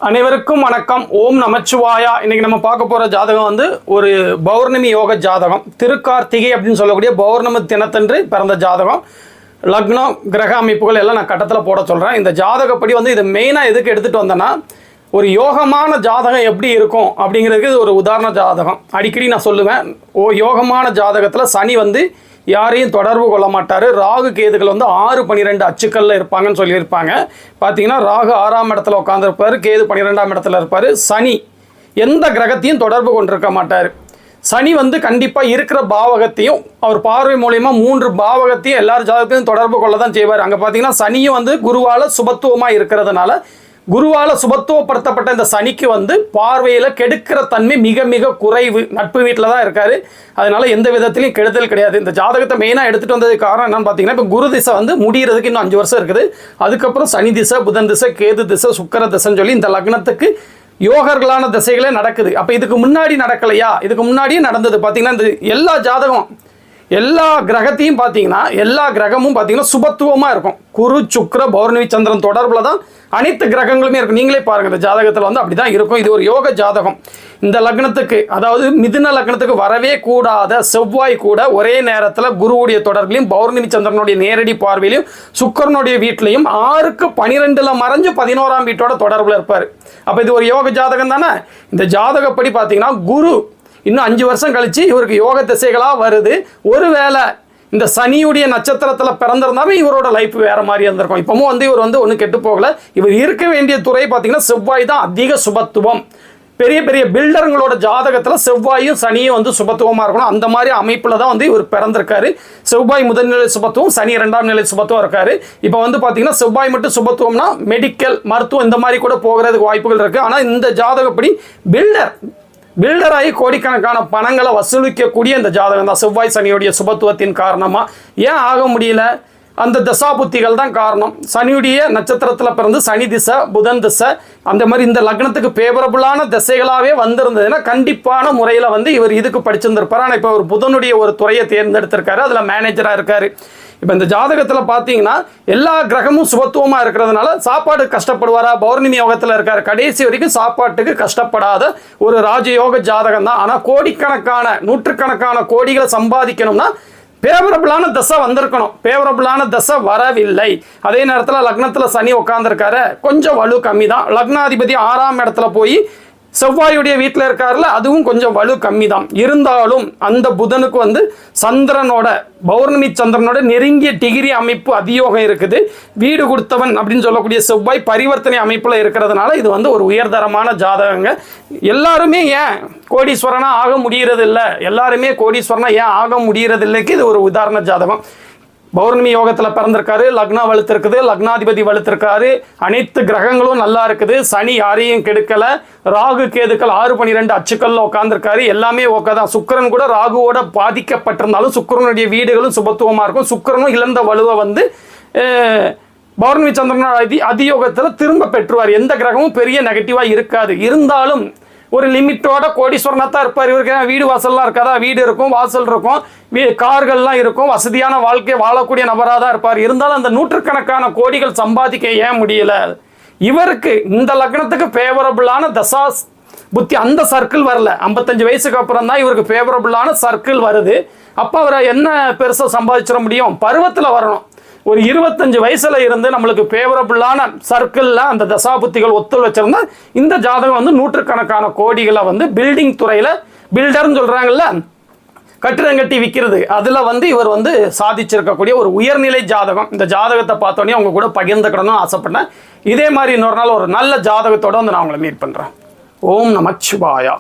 அனைவருக்கும் வணக்கம். ஓம் நமச்சிவாயா. இன்னைக்கு நம்ம பார்க்க போற ஜாதகம் வந்து ஒரு பௌர்ணமி யோக ஜாதகம். திருக்கார்த்திகை அப்படின்னு சொல்லக்கூடிய பௌர்ணமி தினத்தன்று பிறந்த ஜாதகம். லக்னம் கிரக அமைப்புகள் எல்லாம் நான் கட்டத்தில் போட சொல்கிறேன். இந்த ஜாதகப்படி வந்து இதை மெயினாக எதுக்கு எடுத்துகிட்டு வந்தேன்னா, ஒரு யோகமான ஜாதகம் எப்படி இருக்கும் அப்படிங்கிறதுக்கு இது ஒரு உதாரண ஜாதகம். அடிக்கடி நான் சொல்லுவேன், யோகமான ஜாதகத்தில் சனி வந்து யாரையும் தொடர்பு கொள்ள மாட்டார். ராகு கேதுகள் வந்து 6-12 அச்சுக்களில் இருப்பாங்கன்னு சொல்லியிருப்பாங்க. பார்த்தீங்கன்னா ராகு 6ஆம் இடத்துல உட்காந்துருப்பார், கேது 12ஆம் இடத்துல இருப்பார். சனி எந்த கிரகத்தையும் தொடர்பு கொண்டிருக்க மாட்டார். சனி வந்து கண்டிப்பாக இருக்கிற பாவகத்தையும் அவர் பார்வை மூலயமா 3 பாவகத்தையும் எல்லார் ஜாதகத்தையும் தொடர்பு கொள்ள தான் செய்வார். அங்கே பார்த்தீங்கன்னா சனியும் வந்து குருவால் சுபத்துவமாக இருக்கிறதுனால, குருவால் சுபத்துவப்படுத்தப்பட்ட இந்த சனிக்கு வந்து பார்வையில் கெடுக்கிற தன்மை மிக மிக குறைவு. நட்பு வீட்டில் தான் இருக்கார், அதனால எந்த விதத்திலையும் கெடுதல் கிடையாது. இந்த ஜாதகத்தை மெயினாக எடுத்துகிட்டு வந்ததுக்கு காரணம் என்னன்னு பார்த்தீங்கன்னா, இப்போ குரு திசை வந்து முடிகிறதுக்கு இன்னும் 5 வருஷம் இருக்குது. அதுக்கப்புறம் சனி திசை, புதன் திசை, கேது திசை, சுக்கிர திசைன்னு சொல்லி இந்த லக்னத்துக்கு யோகர்களான திசைகளே நடக்குது. அப்போ இதுக்கு முன்னாடி நடக்கலையா? இதுக்கு முன்னாடியே நடந்தது. பார்த்தீங்கன்னா இந்த எல்லா ஜாதகம் எல்லா கிரகத்தையும் பார்த்தீங்கன்னா எல்லா கிரகமும் பார்த்தீங்கன்னா சுபத்துவமாக இருக்கும். குரு சுக்கிர பௌர்ணமி சந்திரன் தொடர்பில் தான் அனைத்து கிரகங்களுமே இருக்கும். நீங்களே பாருங்கள், இந்த ஜாதகத்தில் வந்து அப்படி தான் இருக்கும். இது ஒரு யோக ஜாதகம். இந்த லக்னத்துக்கு, அதாவது மிதுன லக்னத்துக்கு வரவே கூடாத செவ்வாய் கூட ஒரே நேரத்தில் குருவுடைய தொடர்பிலையும் பௌர்ணமி சந்திரனுடைய நேரடி பார்வையிலையும் சுக்கிரனுடைய வீட்டிலையும் 6-12 மறைஞ்சு 11ஆம் வீட்டோட தொடர்பில் இருப்பார். அப்போ இது ஒரு யோக ஜாதகம் தானே. இந்த ஜாதகப்படி பார்த்தீங்கன்னா குரு இன்னும் 5 வருஷம் கழிச்சு இவருக்கு யோக திசைகளாக வருது. ஒருவேளை இந்த சனியுடைய நட்சத்திரத்தில் பிறந்திருந்தாலும் இவரோட லைஃப் வேறு மாதிரி இருந்திருக்கும். இப்போவும் வந்து இவர் வந்து ஒன்றும் கெட்டு போகலை. இவர் இருக்க வேண்டிய துறை பார்த்தீங்கன்னா செவ்வாய் தான் அதிக சுபத்துவம். பெரிய பெரிய பில்டருங்களோட ஜாதகத்தில் செவ்வாயும் சனியும் வந்து சுபத்துவமாக இருக்கணும். அந்த மாதிரி அமைப்பில் தான் வந்து இவர் பிறந்திருக்காரு. செவ்வாய் முதல்நிலை சுபத்துவம், சனி 2ஆம் நிலை சுபத்துவம் இருக்காரு. இப்போ வந்து பார்த்தீங்கன்னா செவ்வாய் மட்டும் சுபத்துவம்னா மெடிக்கல், மருத்துவம் இந்த மாதிரி கூட போகிறதுக்கு வாய்ப்புகள் இருக்குது. ஆனால் இந்த ஜாதகப்படி பில்டராகி கோடிக்கணக்கான பணங்களை வசூலிக்கக்கூடிய இந்த ஜாதகம் தான். செவ்வாய் சனியுடைய சுபத்துவத்தின் காரணமாக ஏன் ஆக முடியல? அந்த தசாபுத்திகள் தான் காரணம். சனியுடைய நட்சத்திரத்தில் பிறந்து சனி திசை, புதன் திசை, அந்த மாதிரி இந்த லக்னத்துக்கு ஃபேவரபுளான திசைகளாகவே வந்திருந்ததுன்னா கண்டிப்பான முறையில் வந்து இவர் இதுக்கு படிச்சிருந்திருப்பார். ஆனால் இப்போ ஒரு புதனுடைய ஒரு துறையை தேர்ந்தெடுத்திருக்காரு, அதில் மேனேஜராக இருக்கார். இப்போ இந்த ஜாதகத்தில் பார்த்தீங்கன்னா எல்லா கிரகமும் சுபத்துவமாக இருக்கிறதுனால சாப்பாடு கஷ்டப்படுவாரா? பௌர்ணமி யோகத்தில் இருக்கார். கடைசி வரைக்கும் சாப்பாட்டுக்கு கஷ்டப்படாத ஒரு ராஜயோக ஜாதகம் தான். ஆனால் கோடிக்கணக்கான 100கணக்கான கோடிகளை சம்பாதிக்கணும்னா ஃபேவரபுளான தசை வந்திருக்கணும். ஃபேவரபுளான தசை வரவில்லை. அதே நேரத்தில் லக்னத்தில் சனி உட்காந்துருக்காரு, கொஞ்சம் வலு கம்மி தான். லக்னாதிபதி 6ஆம் இடத்துல போய் செவ்வாயுடைய வீட்டில் இருக்காருல, அதுவும் கொஞ்சம் வலு கம்மி தான். இருந்தாலும் அந்த புதனுக்கு வந்து சந்திரனோட, பௌர்ணமி சந்திரனோட நெருங்கிய டிகிரி அமைப்பு அதியோகம் இருக்குது. வீடு கொடுத்தவன் அப்படின்னு சொல்லக்கூடிய செவ்வாய் பரிவர்த்தனை அமைப்பில் இருக்கிறதுனால இது வந்து ஒரு உயர்தரமான ஜாதகங்க. எல்லாருமே ஏன் கோடீஸ்வரனா ஆக முடிகிறது இல்லை? எல்லாருமே கோடீஸ்வரனா ஏன் ஆக முடிகிறது இல்லைக்கு இது ஒரு உதாரண ஜாதகம். பௌர்ணமி யோகத்தில் பிறந்திருக்காரு, லக்னம் வலுத்திருக்குது, லக்னாதிபதி வலுத்திருக்காரு, அனைத்து கிரகங்களும் நல்லா இருக்குது. சனி யாரையும் கெடுக்கலை. ராகு கேதுக்கள் 6-12 அச்சுக்களில் உட்காந்துருக்காரு, எல்லாமே ஓகே தான். சுக்கிரன் கூட ராகுவோட பாதிக்கப்பட்டிருந்தாலும் சுக்கிரனுடைய வீடுகளும் சுபத்துவமாக இருக்கும். சுக்கிரனும் இழந்த வலுவை வந்து பௌர்ணமி சந்திரனோட அதியோகத்தில் திரும்ப பெற்றுவார். எந்த கிரகமும் பெரிய நெகட்டிவாக இருக்காது. இருந்தாலும் ஒரு லிமிட்டோட கோடீஸ்வரனாக தான் இருப்பார். இவருக்கு வீடு வாசல்லாம் இருக்காதா? வீடு இருக்கும், வாசல் இருக்கும், கார்கள்லாம் இருக்கும், வசதியான வாழ்க்கை வாழக்கூடிய நபராக தான் இருப்பார். இருந்தாலும் அந்த 100கணக்கான கோடிகள் சம்பாதிக்க ஏன் முடியல? இவருக்கு இந்த லக்னத்துக்கு ஃபேவரபுளான தசா புத்தி அந்த சர்க்கிள் வரல. 55 வயசுக்கு அப்புறம் தான் இவருக்கு ஃபேவரபுளான சர்க்கிள் வருது. அப்போ அவரை என்ன பெருசாக சம்பாதிச்சிட முடியும்? பருவத்தில் வரணும். ஒரு 25 வயசுல இருந்து நம்மளுக்கு ஃபேவரபுளான சர்க்கிளில் அந்த தசாபுத்திகள் ஒத்துழைச்சிருந்தா இந்த ஜாதகம் வந்து 100கணக்கான கோடிகளை வந்து பில்டிங் துறையில், பில்டர்னு சொல்கிறாங்கல்ல, கட்டிடம் கட்டி விற்கிறது, அதில் வந்து இவர் வந்து சாதிச்சிருக்கக்கூடிய ஒரு உயர்நிலை ஜாதகம். இந்த ஜாதகத்தை பார்த்தோன்னே அவங்க கூட பகிர்ந்துக்கணும்னு ஆசைப்பட்டேன். இதே மாதிரி இன்னொரு நாள் ஒரு நல்ல ஜாதகத்தோடு வந்து நான் உங்களை மீட் பண்ணுறேன். ஓம் நமச்சிவாயா.